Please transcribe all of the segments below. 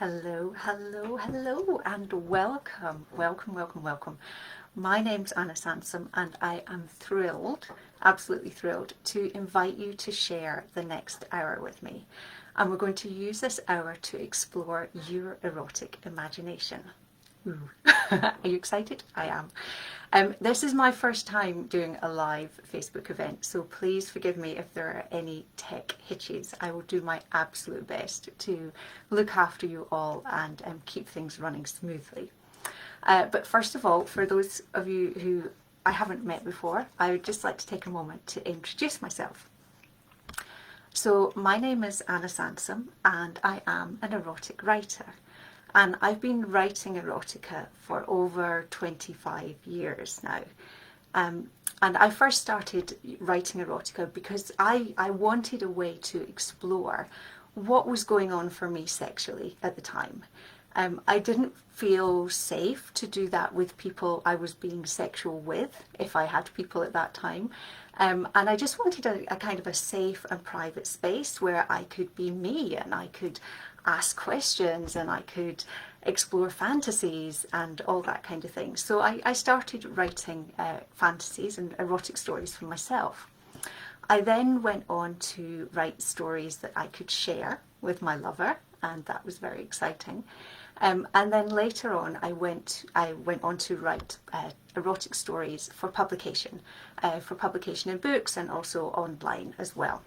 Hello, hello, hello, and welcome, welcome, welcome, welcome. My name's Anna Sansom, and I am thrilled, absolutely thrilled, to invite you to share the next hour with me. And we're going to use this hour to explore your erotic imagination. Ooh. Are you excited? I am. This is my first time doing a live Facebook event, so please forgive me if there are any tech hitches. I will do my absolute best to look after you all and keep things running smoothly. But first of all, for those of you who I haven't met before, I would just like to take a moment to introduce myself. So my name is Anna Sansom and I am an erotic writer. And I've been writing erotica for over 25 years now. And I first started writing erotica because I wanted a way to explore what was going on for me sexually at the time. I didn't feel safe to do that with people I was being sexual with, if I had people at that time. And I just wanted a kind of a safe and private space where I could be me and I could ask questions and I could explore fantasies and all that kind of thing. So I started writing fantasies and erotic stories for myself. I then went on to write stories that I could share with my lover, and that was very exciting. And then later on, I went on to write erotic stories for publication in books and also online as well.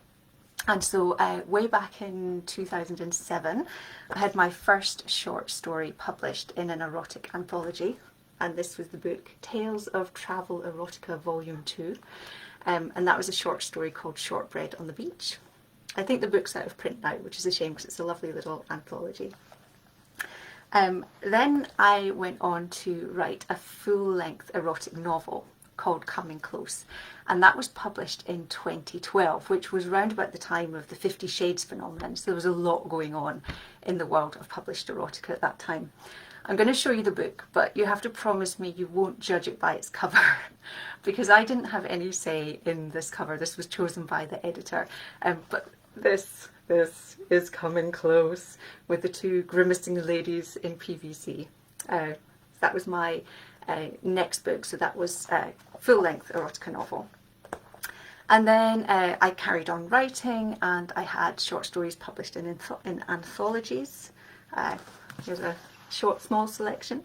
And so way back in 2007, I had my first short story published in an erotic anthology, and this was the book Tales of Travel Erotica Volume 2, and that was a short story called Shortbread on the Beach. I think the book's out of print now, which is a shame because it's a lovely little anthology. Then I went on to write a full-length erotic novel called Coming Close, and that was published in 2012, which was round about the time of the 50 Shades phenomenon, so there was a lot going on in the world of published erotica at that time. I'm going to show you the book, but you have to promise me you won't judge it by its cover because I didn't have any say in this cover. This was chosen by the editor, but this is Coming Close with the two grimacing ladies in PVC. That was my next book, so that was a full-length erotica novel. And then I carried on writing, and I had short stories published in anthologies. Here's a small selection.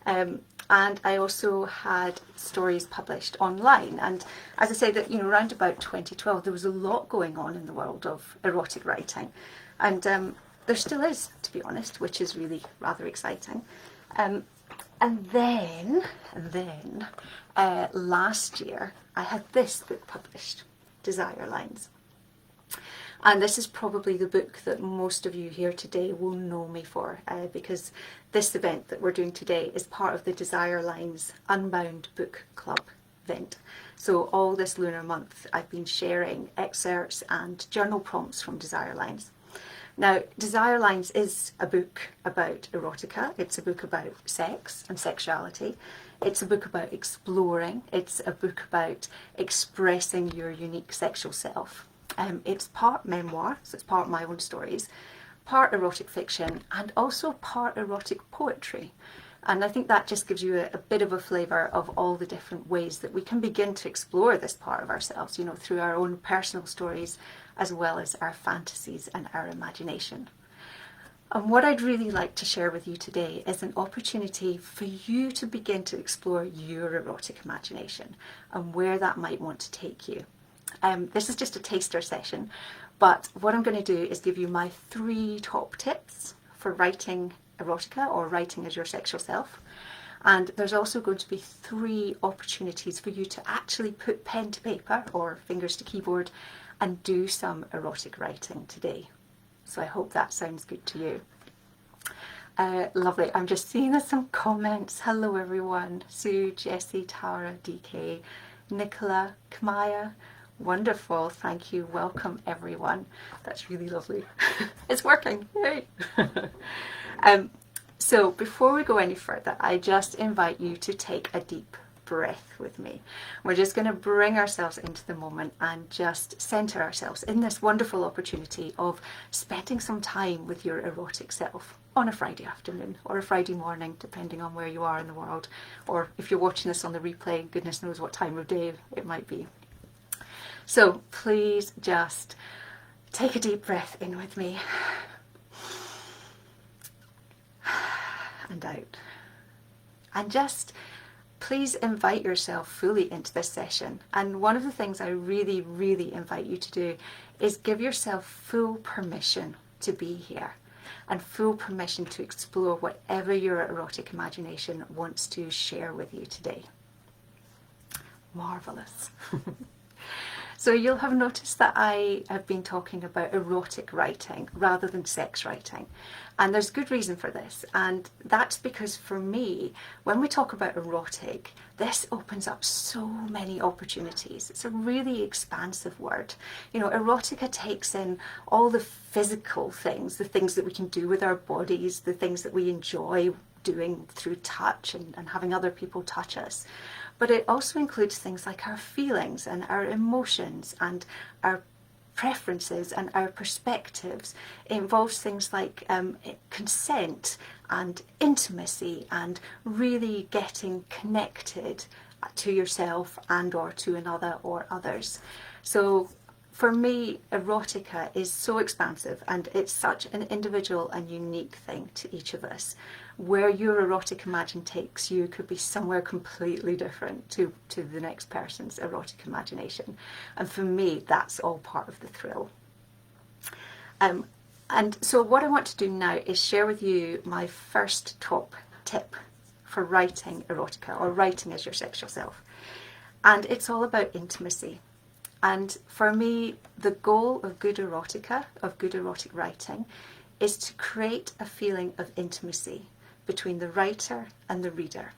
And I also had stories published online. And as I say, that around about 2012, there was a lot going on in the world of erotic writing, and there still is, to be honest, which is really rather exciting. And then last year, I had this book published, Desire Lines. And this is probably the book that most of you here today will know me for, because this event that we're doing today is part of the Desire Lines Unbound Book Club event. So all this lunar month, I've been sharing excerpts and journal prompts from Desire Lines. Now, Desire Lines is a book about erotica. It's a book about sex and sexuality. It's a book about exploring. It's a book about expressing your unique sexual self. It's part memoir, so it's part my own stories, part erotic fiction, and also part erotic poetry. And I think that just gives you a bit of a flavour of all the different ways that we can begin to explore this part of ourselves, through our own personal stories, as well as our fantasies and our imagination. And what I'd really like to share with you today is an opportunity for you to begin to explore your erotic imagination and where that might want to take you. This is just a taster session, but what I'm going to do is give you my 3 top tips for writing erotica or writing as your sexual self. And there's also going to be 3 opportunities for you to actually put pen to paper or fingers to keyboard and do some erotic writing today. So I hope that sounds good to you. Lovely. I'm just seeing some comments. Hello everyone. Sue, Jessie, Tara, DK, Nicola, Kamaya. Wonderful. Thank you. Welcome everyone. That's really lovely. It's working. Yay. So before we go any further, I just invite you to take a deep breath. breath with me. We're just going to bring ourselves into the moment and just center ourselves in this wonderful opportunity of spending some time with your erotic self on a Friday afternoon or a Friday morning, depending on where you are in the world, or if you're watching this on the replay, goodness knows what time of day it might be. So please just take a deep breath in with me and out. And just please invite yourself fully into this session. And one of the things I really, really invite you to do is give yourself full permission to be here and full permission to explore whatever your erotic imagination wants to share with you today. Marvelous. So you'll have noticed that I have been talking about erotic writing rather than sex writing. And there's good reason for this. And that's because for me, when we talk about erotic, this opens up so many opportunities. It's a really expansive word. You know, erotica takes in all the physical things, the things that we can do with our bodies, the things that we enjoy doing through touch and having other people touch us. But it also includes things like our feelings and our emotions and our preferences and our perspectives. It involves things like consent and intimacy and really getting connected to yourself and or to another or others. So for me, erotica is so expansive, and it's such an individual and unique thing to each of us. Where your erotic imagine takes you could be somewhere completely different to the next person's erotic imagination. And for me, that's all part of the thrill. And so what I want to do now is share with you my first top tip for writing erotica, or writing as your sexual self. And it's all about intimacy. And for me, the goal of good erotica, of good erotic writing, is to create a feeling of intimacy between the writer and the reader.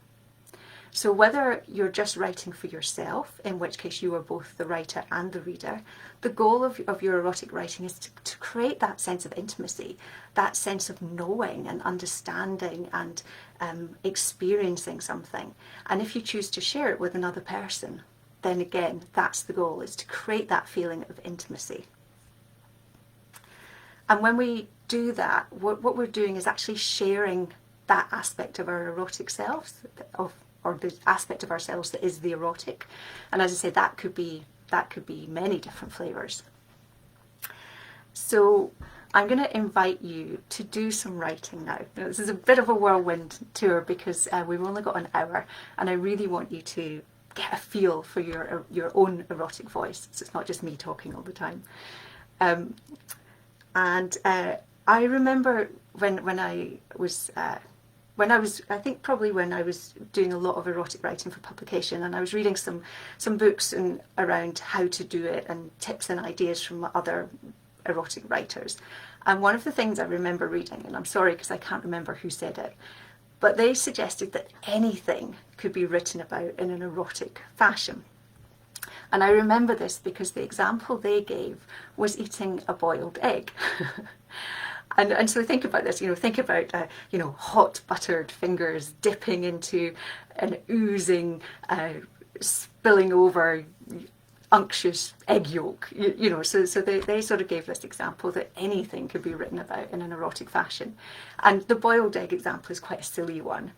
So whether you're just writing for yourself, in which case you are both the writer and the reader, the goal of your erotic writing is to create that sense of intimacy, that sense of knowing and understanding and experiencing something. And if you choose to share it with another person, then again, that's the goal, is to create that feeling of intimacy. And when we do that, what we're doing is actually sharing that aspect of our erotic selves, or the aspect of ourselves that is the erotic. And as I say, that could be many different flavors. So I'm going to invite you to do some writing now. Now, this is a bit of a whirlwind tour because we've only got an hour, and I really want you to get a feel for your own erotic voice. So it's not just me talking all the time. I remember when I was I think probably when I was doing a lot of erotic writing for publication, and I was reading some books around how to do it and tips and ideas from other erotic writers. And one of the things I remember reading, and I'm sorry because I can't remember who said it, but they suggested that anything could be written about in an erotic fashion. And I remember this because the example they gave was eating a boiled egg. And so think about this, think about, hot buttered fingers dipping into an oozing, spilling over unctuous egg yolk, so they sort of gave this example that anything could be written about in an erotic fashion. And the boiled egg example is quite a silly one,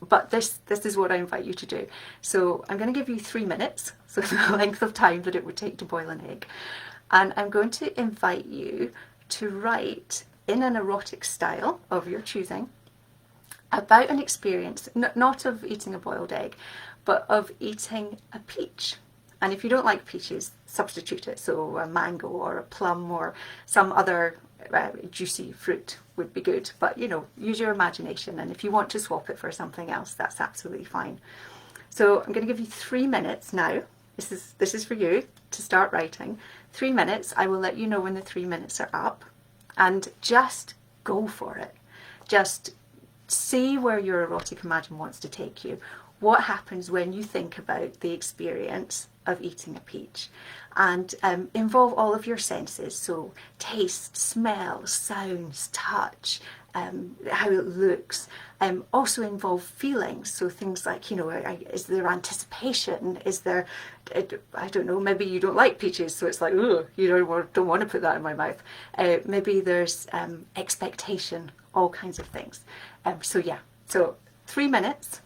but this is what I invite you to do. So I'm going to give you 3 minutes, so the length of time that it would take to boil an egg, and I'm going to invite you to write in an erotic style of your choosing about an experience, not of eating a boiled egg, but of eating a peach. And if you don't like peaches, substitute it. So a mango or a plum or some other juicy fruit would be good. But, use your imagination. And if you want to swap it for something else, that's absolutely fine. So I'm going to give you 3 minutes now. This is for you to start writing. 3 minutes. I will let you know when the 3 minutes are up. And just go for it. Just see where your erotic imagine wants to take you. What happens when you think about the experience of eating a peach, and involve all of your senses, so taste, smell, sounds, touch, how it looks. Also involve feelings, so things like, you know, is there anticipation? Is there, I don't know, maybe you don't like peaches, so it's like, oh, you don't want to put that in my mouth. Maybe there's expectation, all kinds of things. So yeah, so 3 minutes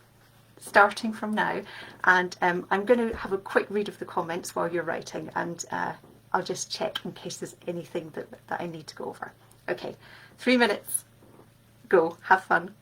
starting from now, and I'm going to have a quick read of the comments while you're writing, and I'll just check in case there's anything that I need to go over. Okay, 3 minutes, go, have fun.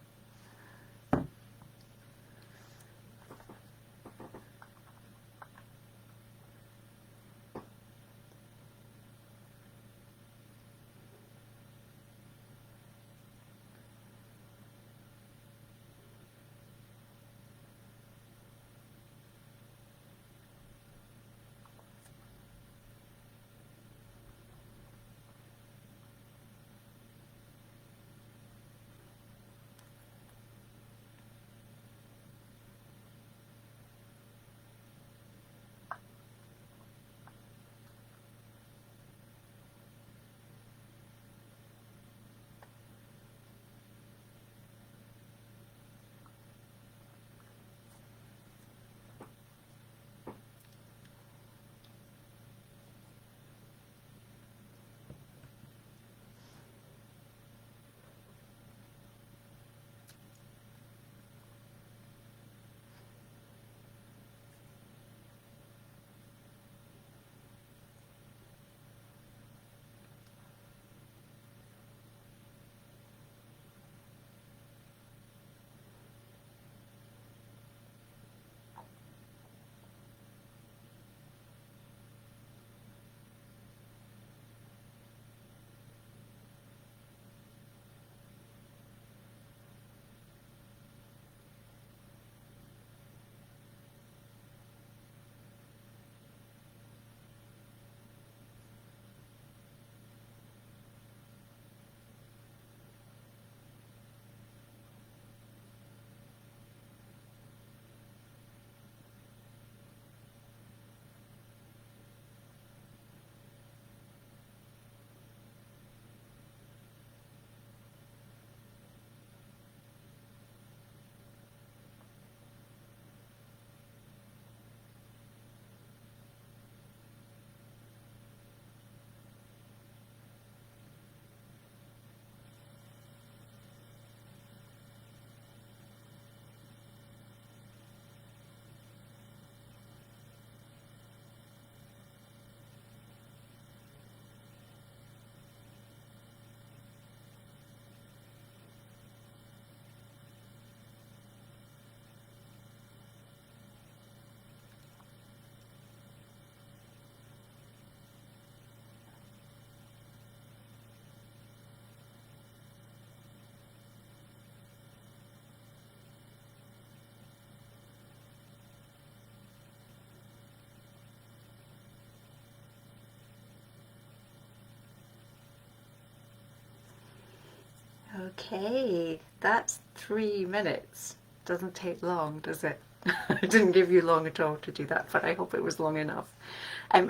Okay, that's 3 minutes. Doesn't take long, does it? I didn't give you long at all to do that, but I hope it was long enough.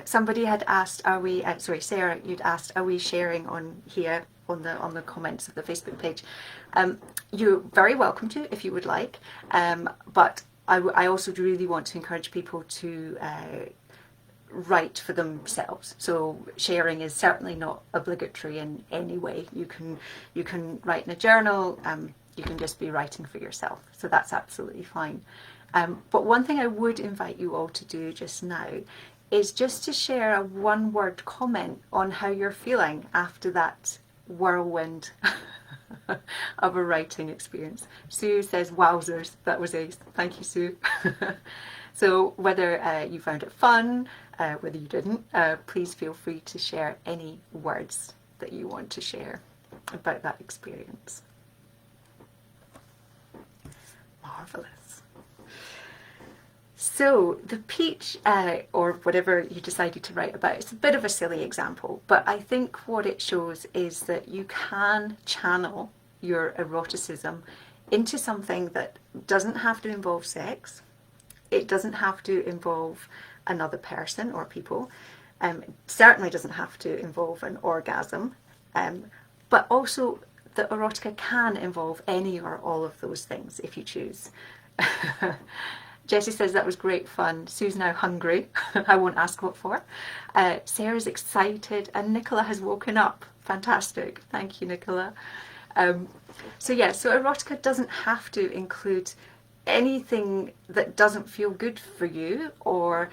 Somebody had asked, are we? Sorry, Sarah, you'd asked, are we sharing on here on the comments of the Facebook page? You're very welcome to if you would like, but I also really want to encourage people to write for themselves. So sharing is certainly not obligatory in any way. You can write in a journal. You can just be writing for yourself. So that's absolutely fine. But one thing I would invite you all to do just now is just to share a one-word comment on how you're feeling after that whirlwind of a writing experience. Sue says, wowzers, that was ace. Thank you, Sue. So whether you found it fun, whether you didn't, please feel free to share any words that you want to share about that experience. Marvellous. So the peach, or whatever you decided to write about, it's a bit of a silly example, but I think what it shows is that you can channel your eroticism into something that doesn't have to involve sex. It doesn't have to involve another person or people. It certainly doesn't have to involve an orgasm, but also the erotica can involve any or all of those things if you choose. Jessie says that was great fun. Sue's now hungry. I won't ask what for. Sarah's excited, and Nicola has woken up. Fantastic. Thank you, Nicola. So erotica doesn't have to include anything that doesn't feel good for you, or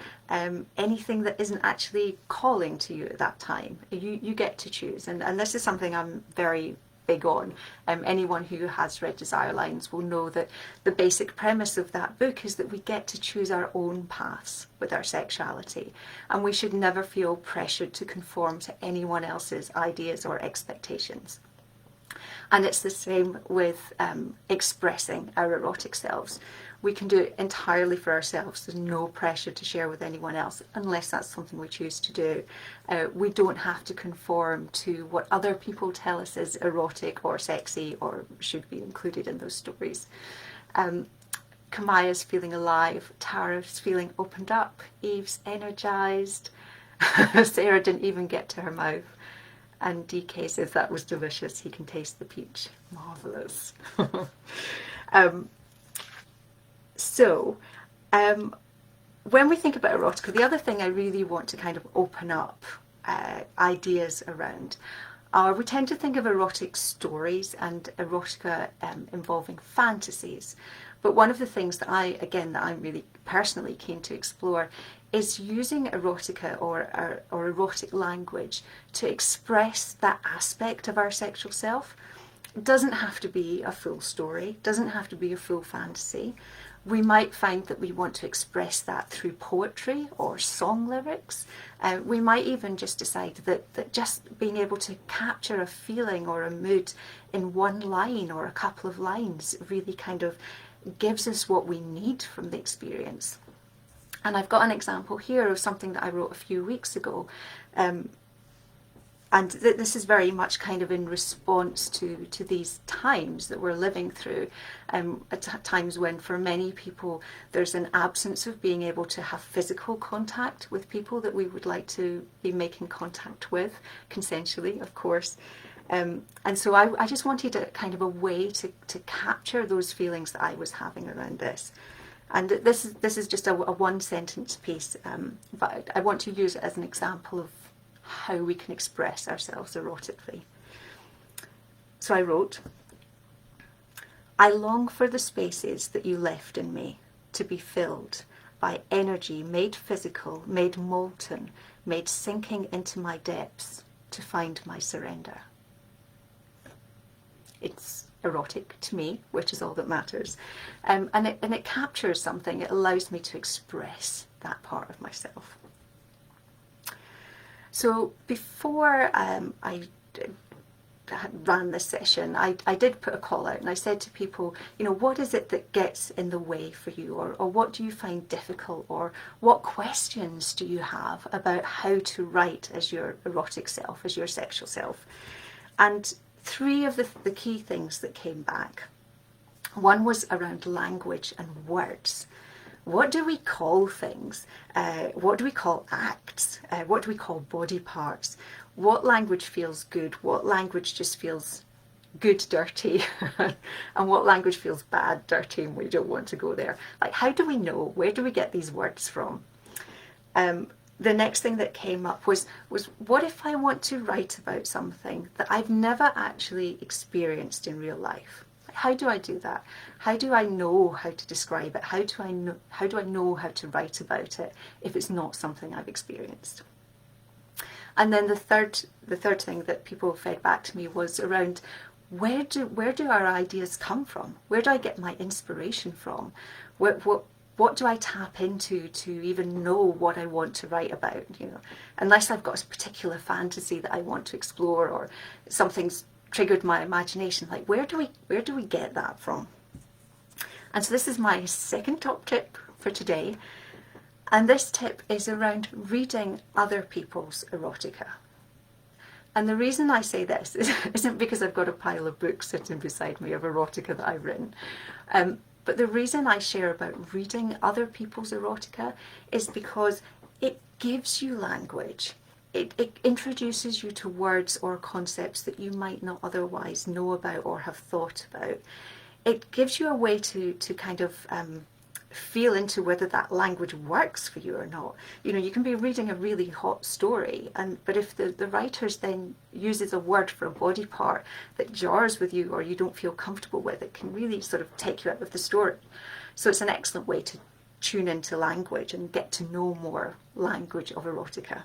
anything that isn't actually calling to you at that time. You get to choose, and this is something I'm very big on. Anyone who has read Desire Lines will know that the basic premise of that book is that we get to choose our own paths with our sexuality, and we should never feel pressured to conform to anyone else's ideas or expectations. And it's the same with expressing our erotic selves. We can do it entirely for ourselves. There's no pressure to share with anyone else unless that's something we choose to do. We don't have to conform to what other people tell us is erotic or sexy or should be included in those stories. Kamaya's feeling alive. Tara's feeling opened up. Eve's energized. Sarah didn't even get to her mouth. And DK says that was delicious. He can taste the peach. Marvellous. When we think about erotica, the other thing I really want to kind of open up ideas around are, we tend to think of erotic stories and erotica involving fantasies. But one of the things that I'm really personally keen to explore is using erotica or erotic language to express that aspect of our sexual self. It doesn't have to be a full story, doesn't have to be a full fantasy. We might find that we want to express that through poetry or song lyrics. We might even just decide that just being able to capture a feeling or a mood in one line or a couple of lines really kind of gives us what we need from the experience. And I've got an example here of something that I wrote a few weeks ago. And this is very much kind of in response to these times that we're living through, at times when for many people there's an absence of being able to have physical contact with people that we would like to be making contact with, consensually, of course. And so I just wanted a kind of a way to capture those feelings that I was having around this. And this is just a one sentence piece, but I want to use it as an example of how we can express ourselves erotically. So I wrote, I long for the spaces that you left in me to be filled by energy made physical, made molten, made sinking into my depths to find my surrender. It's erotic to me, which is all that matters. And it captures something. It allows me to express that part of myself. So before I ran this session, I did put a call out and I said to people, what is it that gets in the way for you, or what do you find difficult, or what questions do you have about how to write as your erotic self, as your sexual self? And three of the key things that came back. One was around language and words. What do we call things? What do we call acts? What do we call body parts? What language feels good? What language just feels good, dirty? And what language feels bad, dirty, and we don't want to go there? Like, how do we know? Where do we get these words from? The next thing that came up was what if I want to write about something that I've never actually experienced in real life? How do I do that? How do I know how to describe it? How do I know how to write about it if it's not something I've experienced? And then the third thing that people fed back to me was around where do our ideas come from? Where do I get my inspiration from? What do I tap into to even know what I want to write about? Unless I've got a particular fantasy that I want to explore, or something's triggered my imagination, like where do we get that from? And so this is my second top tip for today, and this tip is around reading other people's erotica. And the reason I say this isn't because I've got a pile of books sitting beside me of erotica that I've written, but the reason I share about reading other people's erotica is because it gives you language. It introduces you to words or concepts that you might not otherwise know about or have thought about. It gives you a way to kind of feel into whether that language works for you or not. You know, you can be reading a really hot story, but if the writers then uses a word for a body part that jars with you or you don't feel comfortable with, it can really sort of take you out of the story. So it's an excellent way to tune into language and get to know more language of erotica.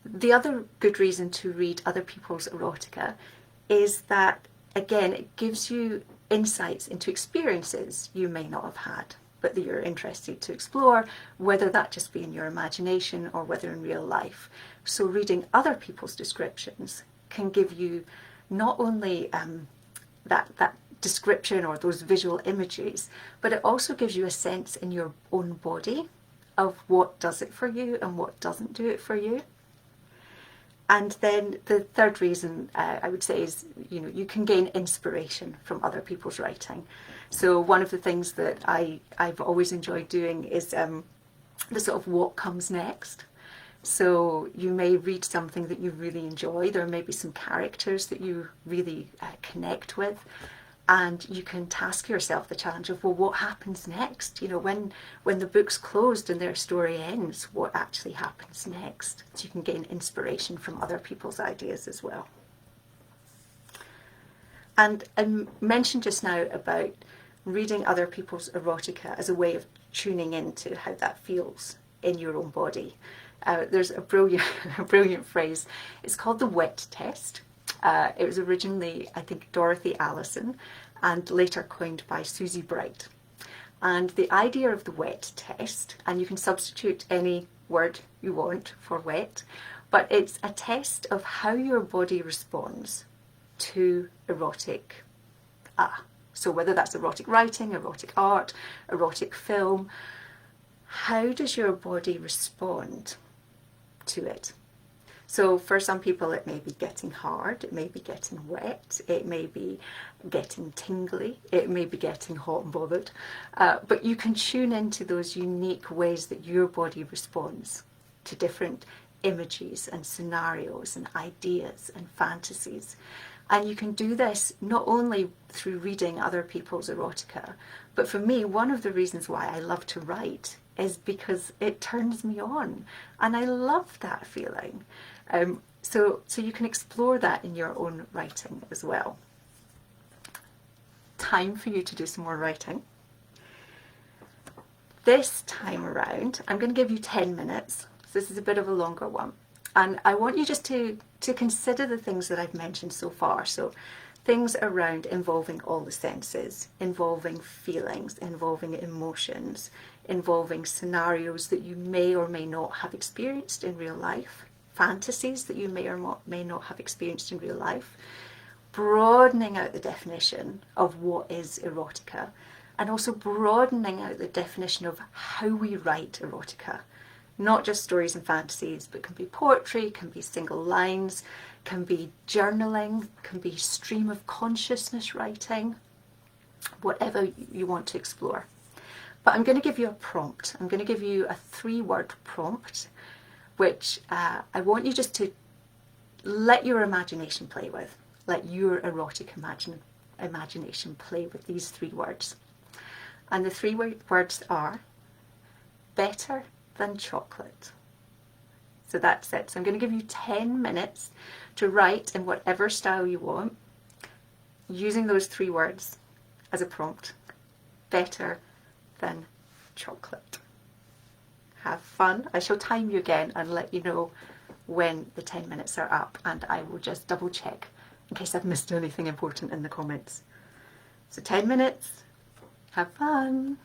The other good reason to read other people's erotica is that, again, it gives you insights into experiences you may not have had, but that you're interested to explore, whether that just be in your imagination or whether in real life. So reading other people's descriptions can give you not only that description or those visual images, but it also gives you a sense in your own body of what does it for you and what doesn't do it for you. And then the third reason I would say is, you know, you can gain inspiration from other people's writing. So one of the things that I've always enjoyed doing is the sort of what comes next. So you may read something that you really enjoy. There may be some characters that you really connect with. And you can task yourself the challenge of, well, what happens next? You know, when the book's closed and their story ends, what actually happens next? So you can gain inspiration from other people's ideas as well. And I mentioned just now about reading other people's erotica as a way of tuning into how that feels in your own body. There's a brilliant phrase. It's called the wet test. It was originally, I think, Dorothy Allison and later coined by Susie Bright. And the idea of the wet test, and you can substitute any word you want for wet, but it's a test of how your body responds to erotic. So whether that's erotic writing, erotic art, erotic film, how does your body respond to it? So for some people it may be getting hard, it may be getting wet, it may be getting tingly, it may be getting hot and bothered, but you can tune into those unique ways that your body responds to different images and scenarios and ideas and fantasies. And you can do this not only through reading other people's erotica, but for me, one of the reasons why I love to write is because it turns me on, and I love that feeling. So you can explore that in your own writing as well. Time for you to do some more writing. This time around, I'm going to give you 10 minutes. So this is a bit of a longer one. And I want you just to consider the things that I've mentioned so far. So things around involving all the senses, involving feelings, involving emotions, involving scenarios that you may or may not have experienced in real life, fantasies that you may or may not have experienced in real life, broadening out the definition of what is erotica, and also broadening out the definition of how we write erotica. Not just stories and fantasies, but can be poetry, can be single lines, can be journaling, can be stream of consciousness writing, whatever you want to explore. But I'm going to give you a prompt. I'm going to give you a 3-word prompt, which I want you just to let your imagination play with. Let your erotic imagination play with these 3 words. And the 3 words are better than chocolate. So that's it. So I'm going to give you 10 minutes to write in whatever style you want, using those 3 words as a prompt. Better than chocolate. Have fun. I shall time you again and let you know when the 10 minutes are up, and I will just double check in case I've missed anything important in the comments. So 10 minutes. Have fun.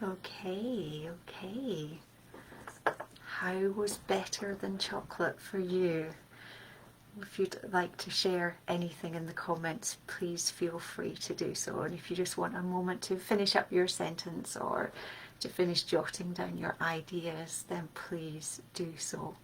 Okay, okay. How was better than chocolate for you? If you'd like to share anything in the comments, please feel free to do so. And if you just want a moment to finish up your sentence or to finish jotting down your ideas, then please do so.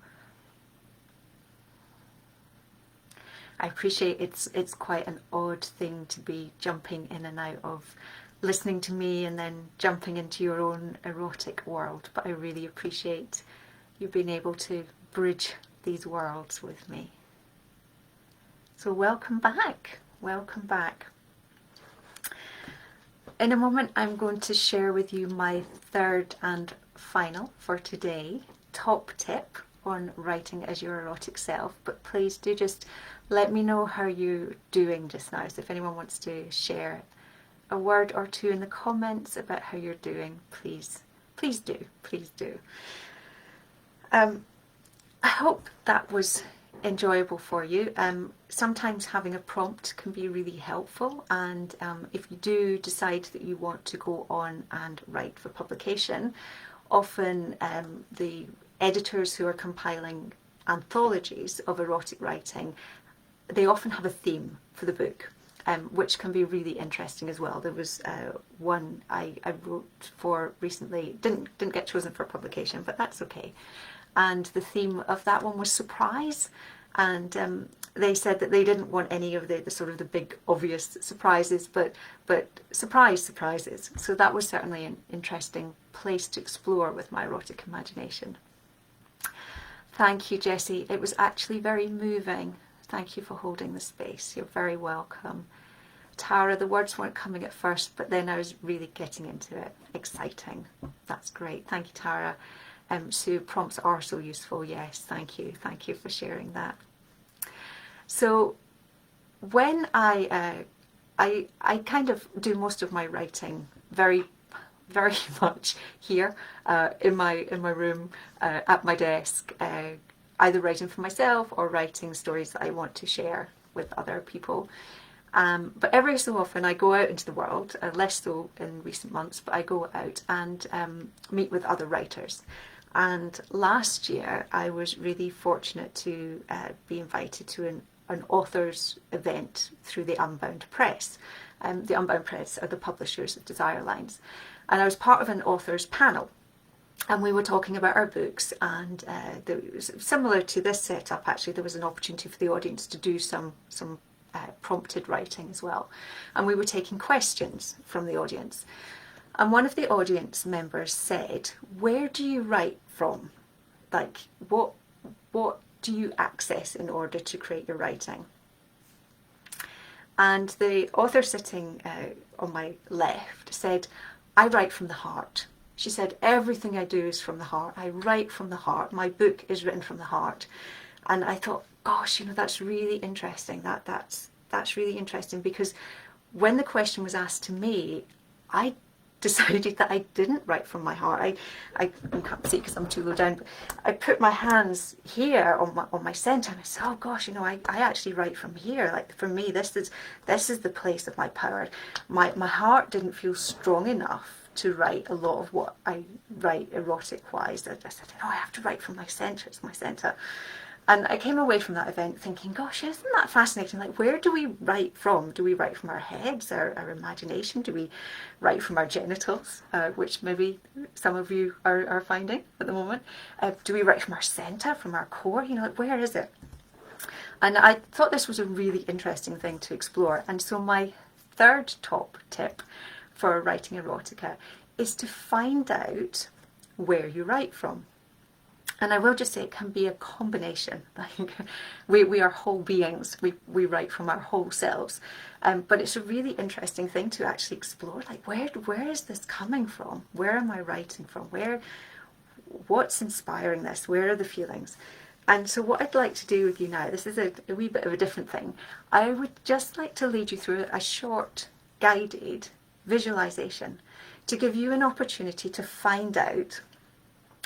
I appreciate it's quite an odd thing to be jumping in and out of listening to me and then jumping into your own erotic world, but I really appreciate you being able to bridge these worlds with me. So welcome back, welcome back. In a moment I'm going to share with you my third and final for today top tip on writing as your erotic self, but please do just let me know how you're doing just now. So if anyone wants to share a word or two in the comments about how you're doing, please do. I hope that was enjoyable for you. Sometimes having a prompt can be really helpful, and if you do decide that you want to go on and write for publication, often the editors who are compiling anthologies of erotic writing, they often have a theme for the book, which can be really interesting as well. There was one I wrote for recently, didn't get chosen for publication, but that's okay. And the theme of that one was surprise, and they said that they didn't want any of the sort of the big obvious surprises, but surprises. So that was certainly an interesting place to explore with my erotic imagination. Thank you, Jessie. It was actually very moving. Thank you for holding the space. You're very welcome. Tara, the words weren't coming at first, but then I was really getting into it. Exciting. That's great. Thank you, Tara. So prompts are so useful. Yes, thank you. Thank you for sharing that. So when I kind of do most of my writing very much here in my room at my desk, either writing for myself or writing stories that I want to share with other people. But every so often I go out into the world, less so in recent months, but I go out and meet with other writers. And last year I was really fortunate to be invited to an authors event through the Unbound Press. The Unbound Press are the publishers of Desire Lines. And I was part of an authors panel. And we were talking about our books, and there was, similar to this setup actually, there was an opportunity for the audience to do some prompted writing as well. And we were taking questions from the audience. And one of the audience members said, "Where do you write from? Like, what do you access in order to create your writing?" And the author sitting on my left said, "I write from the heart." She said, "Everything I do is from the heart. I write from the heart. My book is written from the heart." And I thought, gosh, that's really interesting. That's really interesting, because when the question was asked to me, I decided that I didn't write from my heart. You can't see because I'm too low down, but I put my hands here on my centre, and I said, oh gosh, I actually write from here. Like, for me, this is the place of my power. My heart didn't feel strong enough to write a lot of what I write erotic wise. I said, no, I have to write from my centre. It's my centre. And I came away from that event thinking, gosh, isn't that fascinating? Like, where do we write from? Do we write from our heads, our imagination? Do we write from our genitals, which maybe some of you are finding at the moment? Do we write from our centre, from our core? Like, where is it? And I thought this was a really interesting thing to explore. And so my third top tip for writing erotica is to find out where you write from. And I will just say it can be a combination. Like, we are whole beings. We write from our whole selves. But it's a really interesting thing to actually explore. Like, where is this coming from? Where am I writing from? What's inspiring this? Where are the feelings? And so what I'd like to do with you now, this is a wee bit of a different thing. I would just like to lead you through a short guided visualization to give you an opportunity to find out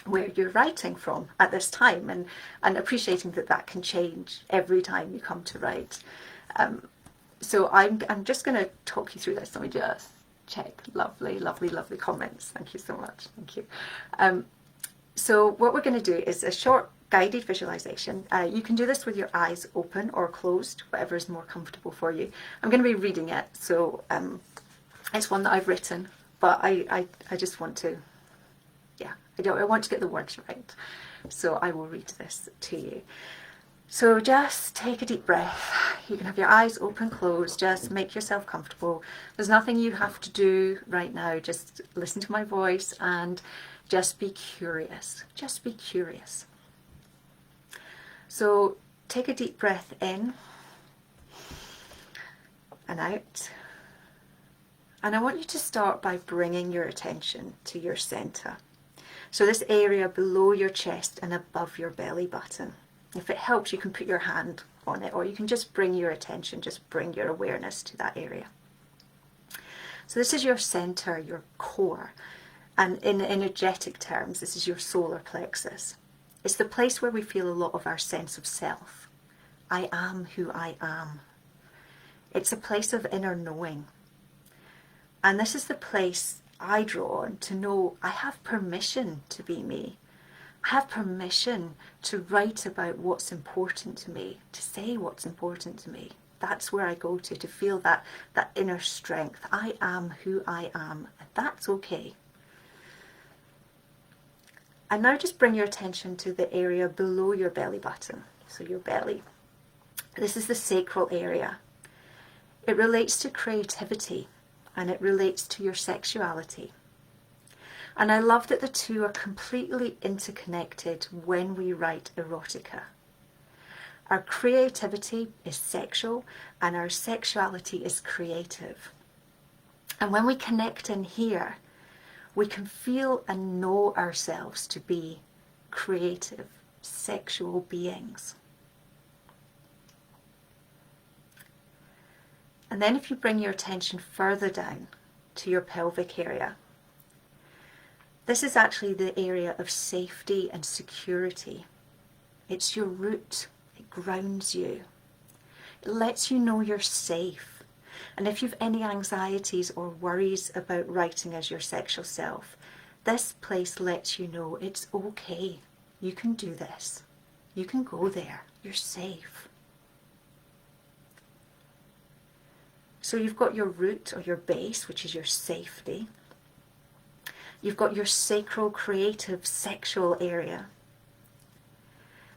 where you're writing from at this time, and appreciating that can change every time you come to write. So I'm just going to talk you through this. Let me just check. Lovely, lovely, lovely comments. Thank you so much. Thank you. So what we're going to do is a short guided visualization. You can do this with your eyes open or closed, whatever is more comfortable for you. I'm going to be reading it, so it's one that I've written, but I just want to, yeah, I want to get the words right. So I will read this to you. So just take a deep breath. You can have your eyes open, closed, just make yourself comfortable. There's nothing you have to do right now. Just listen to my voice and just be curious. Just be curious. So take a deep breath in and out. And I want you to start by bringing your attention to your center. So this area below your chest and above your belly button. If it helps, you can put your hand on it, or you can just bring your attention, just bring your awareness to that area. So this is your center, your core. And in energetic terms, this is your solar plexus. It's the place where we feel a lot of our sense of self. I am who I am. It's a place of inner knowing. And this is the place I draw on to know I have permission to be me. I have permission to write about what's important to me, to say what's important to me. That's where I go to feel that inner strength. I am who I am, and that's okay. And now just bring your attention to the area below your belly button, so your belly. This is the sacral area. It relates to creativity, and it relates to your sexuality. And I love that the two are completely interconnected when we write erotica. Our creativity is sexual and our sexuality is creative. And when we connect in here, we can feel and know ourselves to be creative, sexual beings. And then if you bring your attention further down to your pelvic area, this is actually the area of safety and security. It's your root. It grounds you. It lets you know you're safe. And if you've any anxieties or worries about writing as your sexual self, this place lets you know it's okay. You can do this. You can go there. You're safe. So you've got your root or your base, which is your safety. You've got your sacral, creative, sexual area.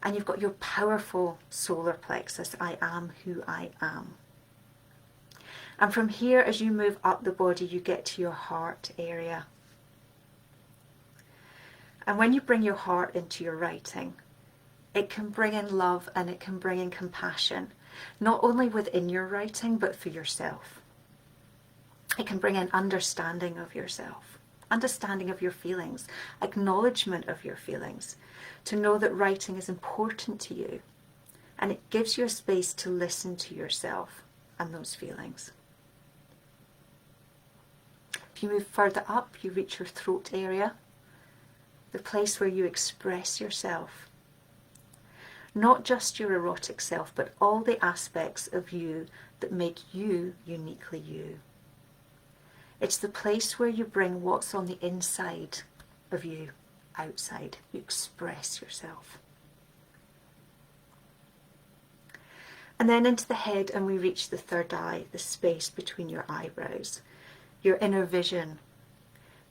And you've got your powerful solar plexus, I am who I am. And from here, as you move up the body, you get to your heart area. And when you bring your heart into your writing, it can bring in love and it can bring in compassion, not only within your writing, but for yourself. It can bring in understanding of yourself. Understanding of your feelings, acknowledgement of your feelings, to know that writing is important to you, and it gives you a space to listen to yourself and those feelings. If you move further up, you reach your throat area, the place where you express yourself. Not just your erotic self, but all the aspects of you that make you uniquely you. It's the place where you bring what's on the inside of you outside. You express yourself. And then into the head, and we reach the third eye, the space between your eyebrows. Your inner vision,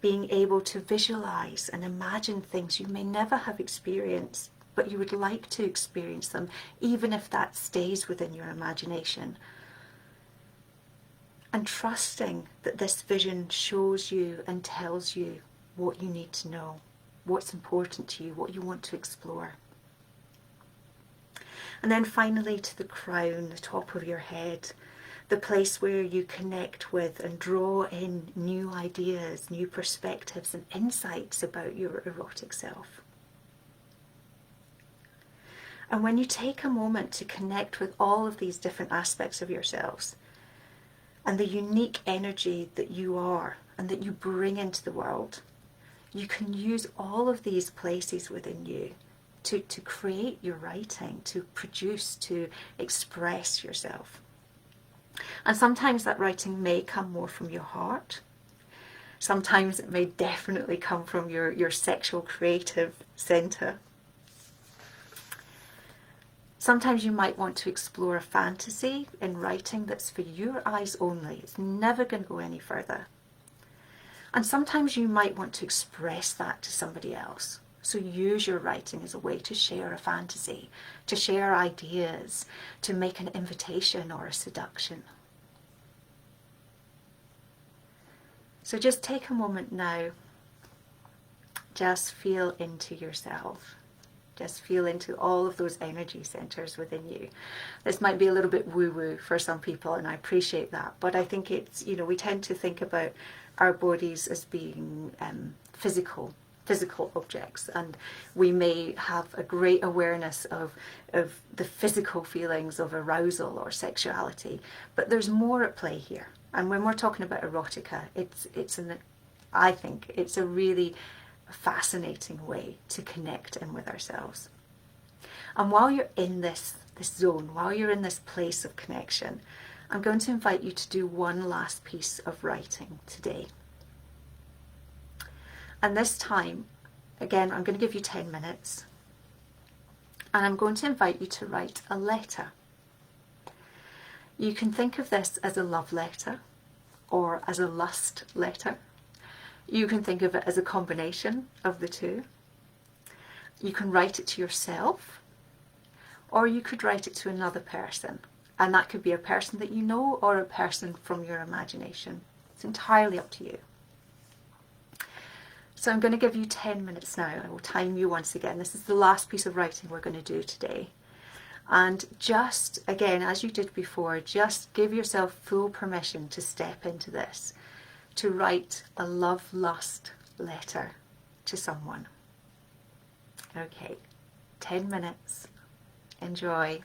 being able to visualize and imagine things you may never have experienced, but you would like to experience them, even if that stays within your imagination. And trusting that this vision shows you and tells you what you need to know, what's important to you, what you want to explore. And then finally to the crown, the top of your head, the place where you connect with and draw in new ideas, new perspectives and insights about your erotic self. And when you take a moment to connect with all of these different aspects of yourselves, and the unique energy that you are and that you bring into the world, you can use all of these places within you to create your writing, to produce, to express yourself. And sometimes that writing may come more from your heart, Sometimes it may definitely come from your sexual creative center. Sometimes you might want to explore a fantasy in writing that's for your eyes only. It's never going to go any further. And sometimes you might want to express that to somebody else. So use your writing as a way to share a fantasy, to share ideas, to make an invitation or a seduction. So just take a moment now, just feel into yourself. Just feel into all of those energy centers within you. This might be a little bit woo-woo for some people, and I appreciate that. But I think it's, we tend to think about our bodies as being physical objects, and we may have a great awareness of the physical feelings of arousal or sexuality, but there's more at play here. And when we're talking about erotica, I think it's a really fascinating way to connect in with ourselves. And while you're in this zone, while you're in this place of connection, I'm going to invite you to do one last piece of writing today. And this time, again, I'm going to give you 10 minutes, and I'm going to invite you to write a letter. You can think of this as a love letter or as a lust letter. You can think of it as a combination of the two. You can write it to yourself, or you could write it to another person. And that could be a person that you know or a person from your imagination. It's entirely up to you. So I'm going to give you 10 minutes now. I will time you once again. This is the last piece of writing we're going to do today. And just, again, as you did before, just give yourself full permission to step into this, to write a love-lust letter to someone. Okay, 10 minutes. Enjoy.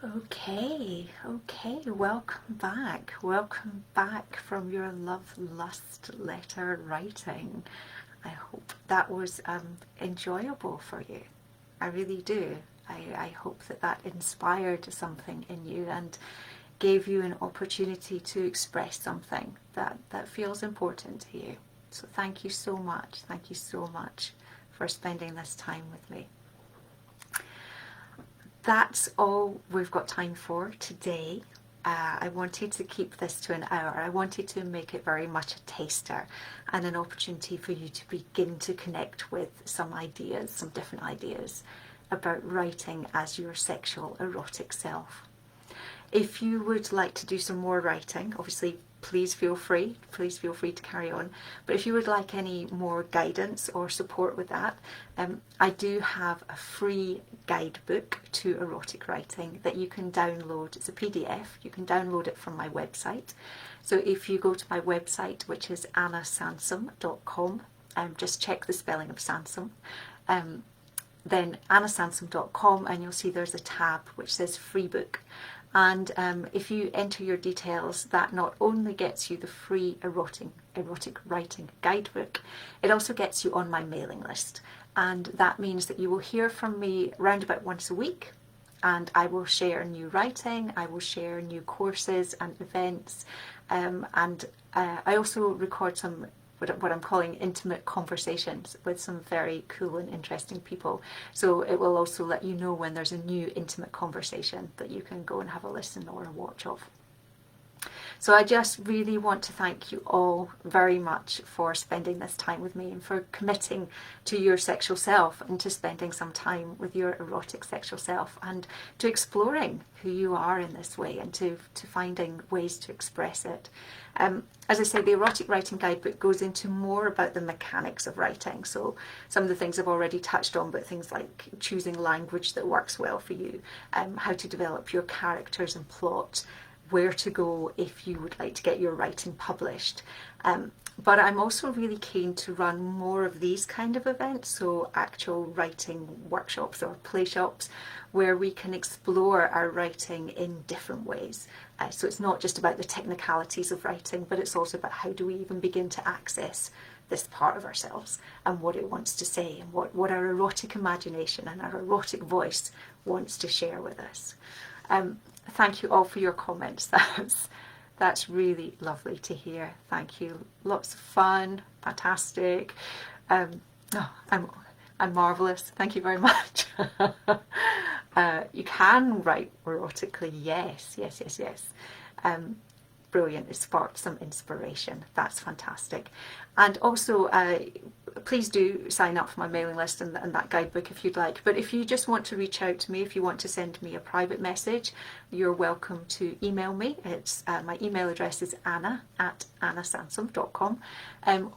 Okay, welcome back from your love lust letter writing. I hope that was enjoyable for you. I really do. I hope that that inspired something in you and gave you an opportunity to express something that feels important to you. So thank you so much. Thank you so much for spending this time with me. That's all we've got time for today. I wanted to keep this to an hour. I wanted to make it very much a taster and an opportunity for you to begin to connect with some ideas, some different ideas about writing as your sexual erotic self. If you would like to do some more writing, obviously please feel free to carry on. But if you would like any more guidance or support with that, I do have a free guidebook to erotic writing that you can download. It's a PDF. You can download it from my website. So if you go to my website, which is annasansom.com, just check the spelling of Sansom, then annasansom.com, and you'll see there's a tab which says free book. And if you enter your details, that not only gets you the free erotic writing guidebook, it also gets you on my mailing list. And that means that you will hear from me around about once a week, and I will share new writing, I will share new courses and events, and I also record some what I'm calling intimate conversations with some very cool and interesting people. So it will also let you know when there's a new intimate conversation that you can go and have a listen or a watch of. So I just really want to thank you all very much for spending this time with me and for committing to your sexual self and to spending some time with your erotic sexual self and to exploring who you are in this way and to finding ways to express it. As I say, the erotic writing guidebook goes into more about the mechanics of writing. So some of the things I've already touched on, but things like choosing language that works well for you, how to develop your characters and plot, where to go if you would like to get your writing published. But I'm also really keen to run more of these kind of events, so actual writing workshops or play shops where we can explore our writing in different ways. So it's not just about the technicalities of writing, but it's also about how do we even begin to access this part of ourselves and what it wants to say and what our erotic imagination and our erotic voice wants to share with us. Thank you all for your comments. That's really lovely to hear. Thank you. Lots of fun. Fantastic. I'm marvellous. Thank you very much. You can write erotically. Yes. Brilliant. It sparked some inspiration. That's fantastic. And also, please do sign up for my mailing list and that guidebook if you'd like. But if you just want to reach out to me, if you want to send me a private message, you're welcome to email me. It's my email address is anna@annasansom.com,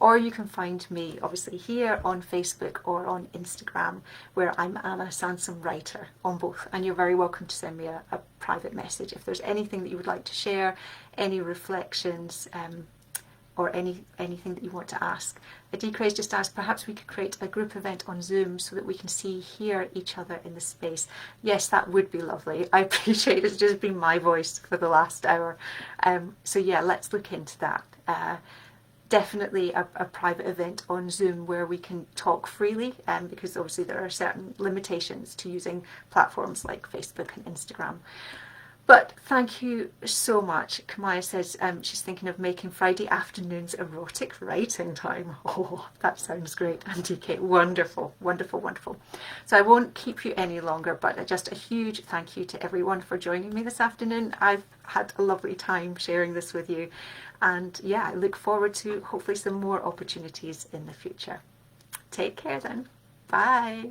or you can find me obviously here on Facebook or on Instagram, where I'm Anna Sansom Writer on both. And you're very welcome to send me a private message if there's anything that you would like to share, any reflections, or anything that you want to ask. Adikra just asked, perhaps we could create a group event on Zoom so that we can hear each other in the space. Yes, that would be lovely. I appreciate it's just been my voice for the last hour. So yeah, let's look into that. Definitely a private event on Zoom where we can talk freely, because obviously there are certain limitations to using platforms like Facebook and Instagram. But thank you so much. Kamaya says she's thinking of making Friday afternoons erotic writing time. Oh, that sounds great. And DK, wonderful. So I won't keep you any longer, but just a huge thank you to everyone for joining me this afternoon. I've had a lovely time sharing this with you. And yeah, I look forward to hopefully some more opportunities in the future. Take care then. Bye.